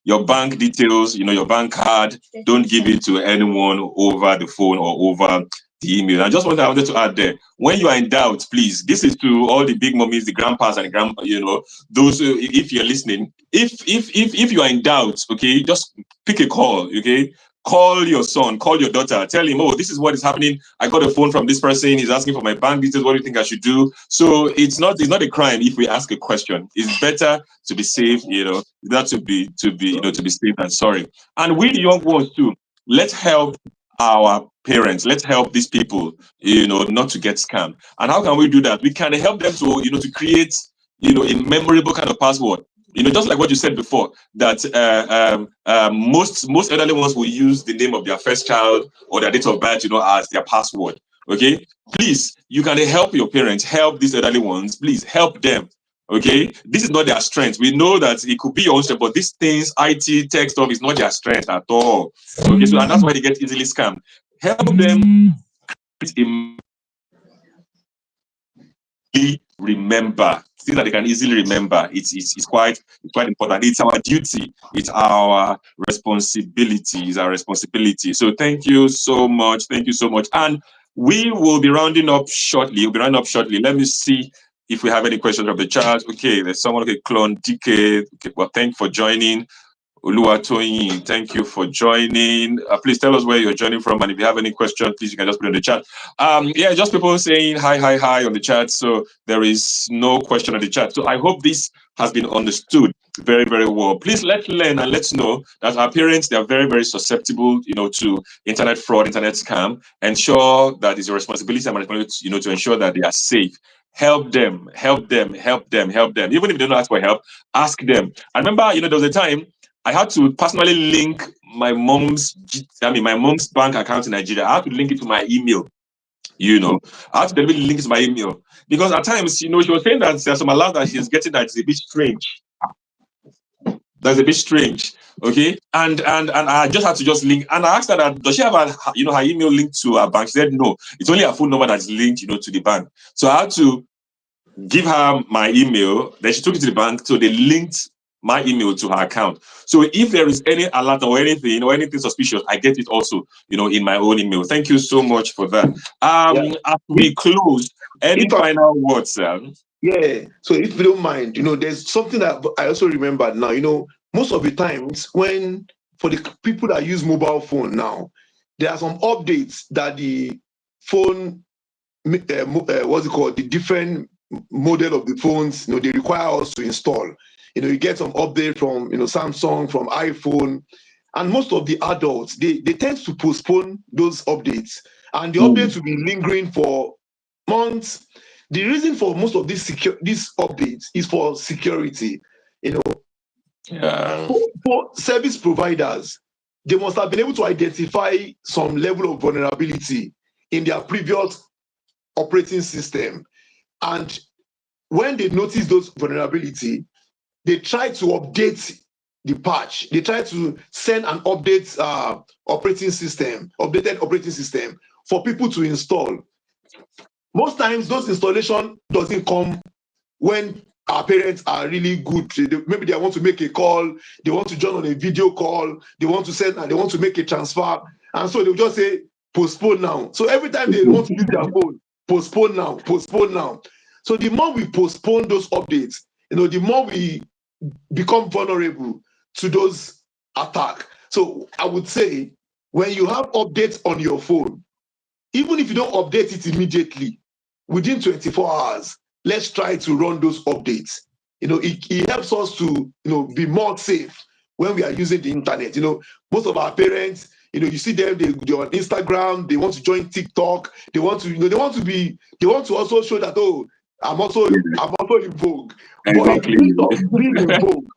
Your bank details, your bank card, don't give it to anyone over the phone or over the email. And just what I wanted to add there: when you are in doubt, please, this is to all the big mummies, the grandpas and those if you're listening, if you are in doubt, okay, just pick a call, okay? Call your son, call your daughter, tell him, oh, this is what is happening. I got a phone from this person. He's asking for my bank details. What do you think I should do? So it's not a crime if we ask a question. It's better to be safe, not to be safe than sorry. And we the young ones too, let's help our parents. Let's help these people, not to get scammed. And how can we do that? We can help them to create, a memorable kind of password. Just like what you said before, that most elderly ones will use the name of their first child or their date of birth, as their password. Okay, please, you can help your parents, help these elderly ones. Please help them. Okay, this is not their strength. We know that it could be your own strength, but these things, IT, tech stuff, is not their strength at all. Okay, so and that's why they get easily scammed. Help them remember things that they can easily remember. It's quite important. It's our duty. It's our responsibility. It's our responsibility. So thank you so much. Thank you so much. And we will be rounding up shortly. Let me see if we have any questions from the chat. Okay, there's someone. Okay, Clone DK. Okay, well, thank you for joining. Oluwatoyin, thank you for joining. Please tell us where you're joining from, and if you have any questions, please you can just put it in the chat. Yeah, just people saying hi on the chat. So there is no question on the chat. So I hope this has been understood very, very well. Please let's learn and let's know that our parents, they are very, very susceptible, to internet fraud, internet scam. Ensure that it's a responsibility and responsibility, to ensure that they are safe. Help them. Even if they don't ask for help, ask them. I remember, there was a time I had to personally link my mom's bank account in Nigeria. I had to link it to my email. I had to deliberately link it to my email because at times, she was saying that there's some alert that she's getting that is a bit strange. That's a bit strange, okay? And I just had to link. And I asked her that does she have her email linked to her bank? She said no. It's only her phone number that's linked, to the bank. So I had to give her my email. Then she took it to the bank. So they linked my email to her account. So if there is any alert or anything, anything suspicious, I get it also, in my own email. Thank you so much for that. As we close, any final words, sir? Yeah. So if you don't mind, there's something that I also remember now. Most of the times when for the people that use mobile phone now, there are some updates that the phone, what's it called, the different model of the phones, they require us to install. You get some update from Samsung, from iPhone, and most of the adults they tend to postpone those updates, and the updates will be lingering for months. The reason for most of these updates is for security. For service providers, they must have been able to identify some level of vulnerability in their previous operating system, and when they notice those vulnerability, they try to update the patch. They try to send an updated operating system for people to install. Most times, those installation doesn't come when our parents are really good. Maybe they want to make a call, they want to join on a video call, they want to send, and they want to make a transfer, and so they'll just say postpone now. So every time they want to use their phone, postpone now. So the more we postpone those updates, the more we become vulnerable to those attacks. So I would say when you have updates on your phone, even if you don't update it immediately, within 24 hours, let's try to run those updates. It helps us to be more safe when we are using the internet. Most of our parents, you see them, they're on Instagram, they want to join TikTok, they want to also show that, oh, I'm also in vogue. Exactly. But if being in vogue,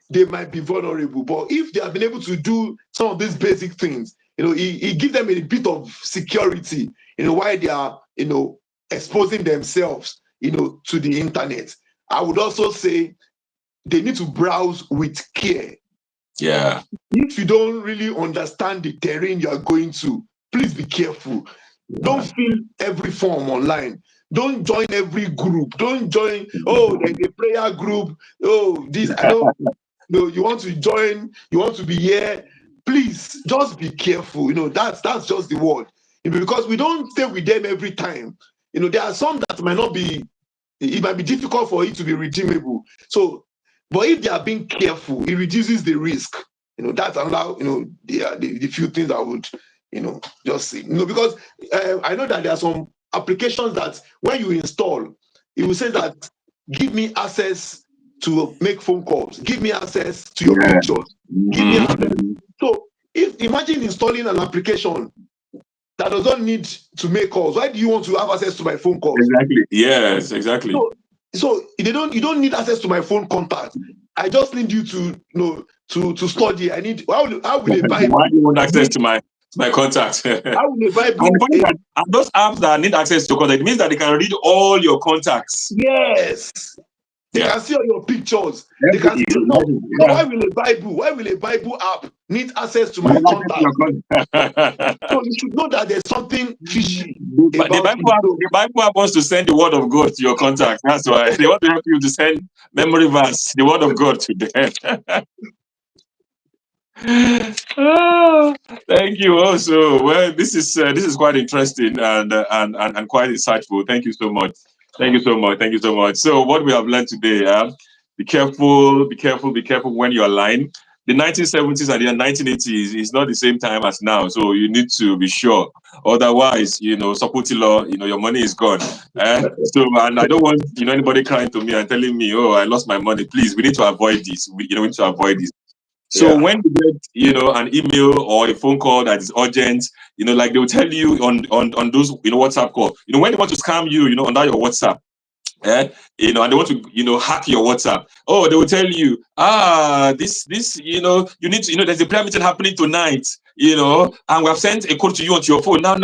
they might be vulnerable. But if they have been able to do some of these basic things, it gives them a bit of security, while they are, exposing themselves, to the internet. I would also say they need to browse with care. Yeah. If you don't really understand the terrain you are going to, please be careful. Yeah. Don't fill every form online. Don't join every group. Don't join, there's a prayer group. You want to join, you want to be here. Please, just be careful. That's just the word. Because we don't stay with them every time. There are some that might not be, it might be difficult for it to be redeemable. So, but if they are being careful, it reduces the risk. That's another, the few things I would, just say. Because I know that there are some applications that when you install, it will say that give me access to make phone calls, give me access to your pictures, give me access. So imagine installing an application that does not need to make calls. Why do you want to have access to my phone calls? Exactly. Yes, exactly. So you don't need access to my phone contacts. I just need you to study. I need how will a Bible? Why do you want access to my contacts? How will a Bible? And those apps that need access to contact, it means that they can read all your contacts. Yes. They can see all your pictures. They can see. Why will a Bible app need access to my contacts? So you should know that there's something fishy. about The Bible app wants to send the word of God to your contact. That's why they want to help you to send memory verse, the word of God to them. Ah, thank you also. Well, this is quite interesting and quite insightful. Thank you so much. Thank you so much. Thank you so much. So what we have learned today, be careful, be careful, be careful when you're lying. The 1970s and the 1980s is not the same time as now, so you need to be sure. Otherwise, Soputilo, your money is gone. So, and I don't want anybody crying to me and telling me, "Oh, I lost my money." Please, we need to avoid this. We need to avoid this. So Yeah. when you get, an email or a phone call that is urgent, like they will tell you on those, WhatsApp call, when they want to scam you, under your WhatsApp, and they want to, hack your WhatsApp. Oh, they will tell you, this, you need to, there's a prayer meeting happening tonight, and we have sent a code to you onto your phone. Now,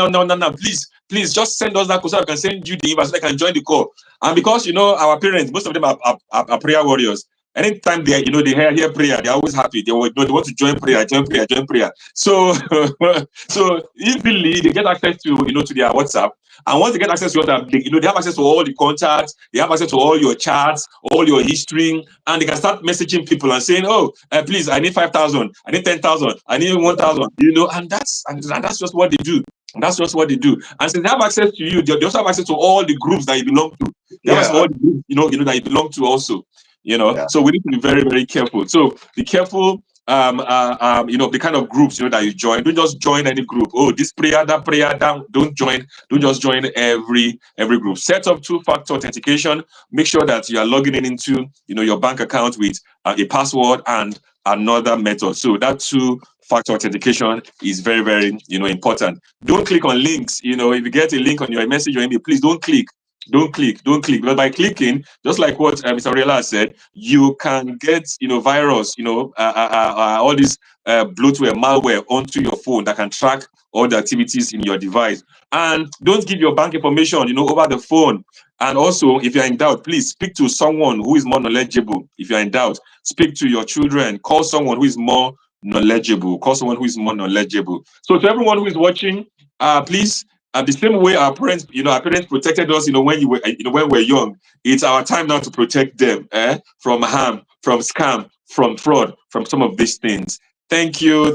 please, just send us that code so I can send you the invite so I can join the call. And because, our parents, most of them are prayer warriors. Anytime they hear prayer, they're always happy. They want to join prayer. So, so easily they get access to, to their WhatsApp. And once they get access to WhatsApp, they have access to all the contacts, they have access to all your chats, all your history, and they can start messaging people and saying, "Oh, please, I need 5,000, I need 10,000, I need 1,000." And that's just what they do. That's just what they do. And since they have access to you, they also have access to all the groups that you belong to. They have access to all the groups, that you belong to also. So we need to be very, very careful. So be careful, the kind of groups that you join. Don't just join any group. Oh, this prayer, that prayer, that. Don't just join every group. Set up two-factor authentication. Make sure that you are logging into your bank account with a password and another method. So that two-factor authentication is very, very important. Don't click on links. If you get a link on your message or email, please don't click. Don't click. But by clicking, just like what Mr. Riela said, you can get virus, all these bloatware, malware onto your phone that can track all the activities in your device. And don't give your bank information, over the phone. And also, if you're in doubt, please speak to someone who is more knowledgeable. If you're in doubt, speak to your children. Call someone who is more knowledgeable. So to everyone who is watching, please. And the same way our parents protected us, when when we're young, it's our time now to protect them from harm, from scam, from fraud, from some of these things. Thank you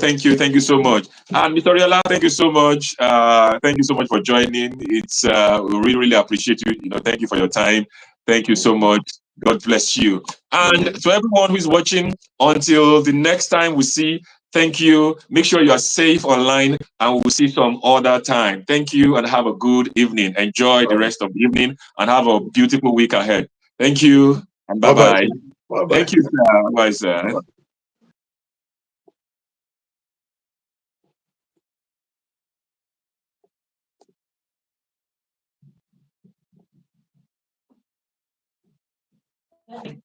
so much. And Mr. Riela, thank you so much. Thank you so much for joining. It's we really, really appreciate you. Thank you for your time. Thank you so much. God bless you. And to everyone who is watching, until the next time we see. Thank you. Make sure you are safe online, and we'll see some other time. Thank you, and have a good evening. Enjoy the rest of the evening, and have a beautiful week ahead. Thank you, and bye-bye. Bye-bye. Thank you, sir. Bye, sir. Bye.